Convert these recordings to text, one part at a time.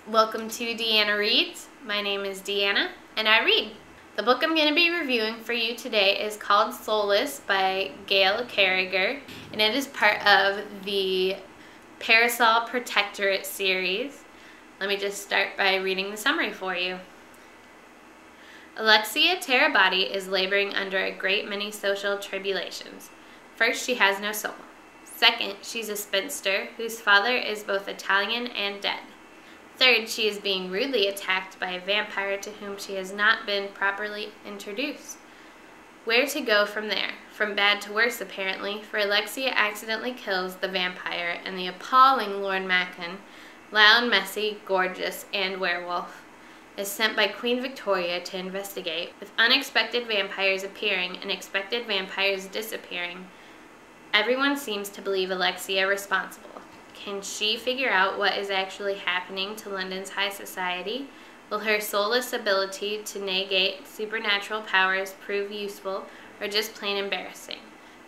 Welcome to Deanna Reads. My name is Deanna and I read. The book I'm going to be reviewing for you today is called Soulless by Gail Carriger, and it is part of the Parasol Protectorate series. Let me just start by reading the summary for you. Alexia Terabati is laboring under a great many social tribulations. First, she has no soul. Second, she's a spinster whose father is both Italian and dead. Third, she is being rudely attacked by a vampire to whom she has not been properly introduced. Where to go from there? From bad to worse, apparently, for Alexia accidentally kills the vampire and the appalling Lord Macon, loud, messy, gorgeous, and werewolf, is sent by Queen Victoria to investigate. With unexpected vampires appearing and expected vampires disappearing, everyone seems to believe Alexia responsible. Can she figure out what is actually happening to London's high society? Will her soulless ability to negate supernatural powers prove useful or just plain embarrassing?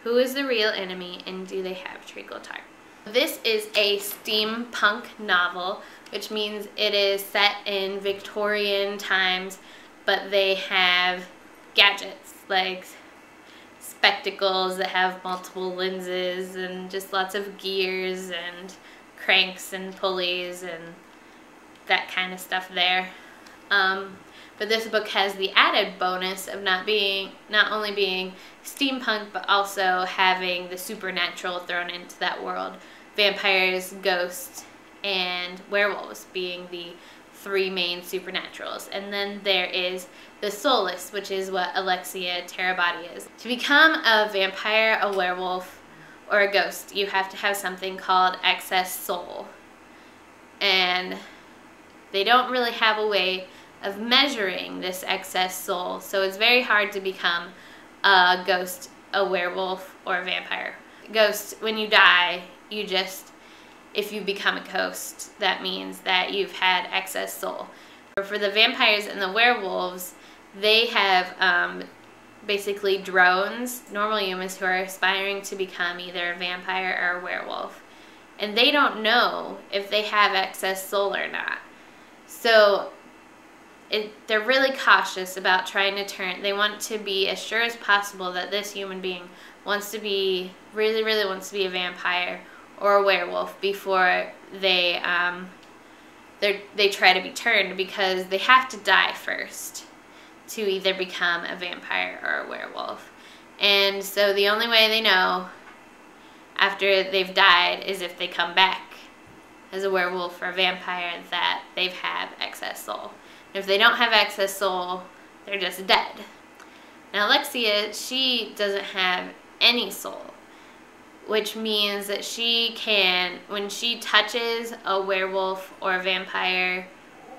Who is the real enemy, and do they have treacle tart? This is a steampunk novel, which means it is set in Victorian times, but they have gadgets like spectacles that have multiple lenses and just lots of gears and cranks and pulleys and that kind of stuff there. But this book has the added bonus of not only being steampunk, but also having the supernatural thrown into that world. Vampires, ghosts, and werewolves being the three main supernaturals. And then there is the Soulless, which is what Alexia Terabati is. To become a vampire, a werewolf, or a ghost, you have to have something called excess soul. And they don't really have a way of measuring this excess soul, so it's very hard to become a ghost, a werewolf, or a vampire. Ghost, when you die, if you become a ghost, that means that you've had excess soul. For the vampires and the werewolves, they have basically drones, normal humans who are aspiring to become either a vampire or a werewolf. And they don't know if they have excess soul or not. So they're really cautious about trying to they want to be as sure as possible that this human being wants to be, really wants to be a vampire or a werewolf before they try to be turned, because they have to die first to either become a vampire or a werewolf. And so the only way they know after they've died is if they come back as a werewolf or a vampire that they've had excess soul. And if they don't have excess soul, they're just dead. Now Alexia, she doesn't have any soul, which means that she can, when she touches a werewolf or a vampire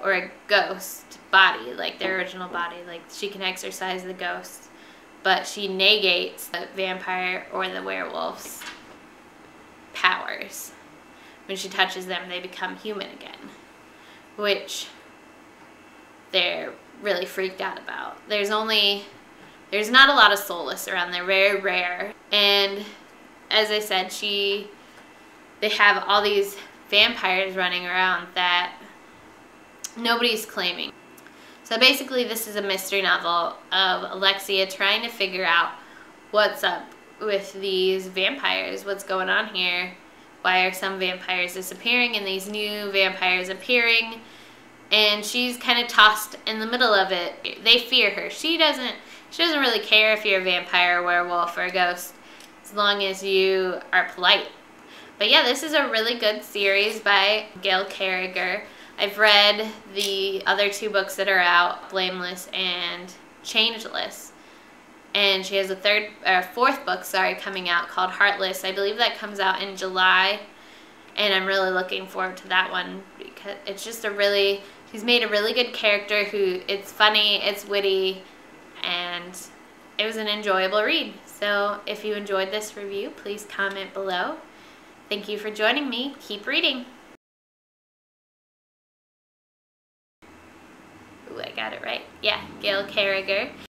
or a ghost body, like their original body, like she can exorcise the ghost, but she negates the vampire or the werewolf's powers. When she touches them, they become human again, which they're really freaked out about. There's not a lot of soulless around. They're very rare. And as I said, they have all these vampires running around that nobody's claiming. So basically this is a mystery novel of Alexia trying to figure out what's up with these vampires, what's going on here, why are some vampires disappearing and these new vampires appearing, and she's kind of tossed in the middle of it. They fear her. She doesn't really care if you're a vampire, a werewolf, or a ghost, as long as you are polite. But yeah, this is a really good series by Gail Carriger. I've read the other two books that are out, Blameless and Changeless. And she has a fourth book, coming out called Heartless. I believe that comes out in July. And I'm really looking forward to that one, because it's just she's made a really good character it's funny, it's witty, and it was an enjoyable read. So if you enjoyed this review, please comment below. Thank you for joining me. Keep reading. Ooh, I got it right. Yeah, Gail Carriger.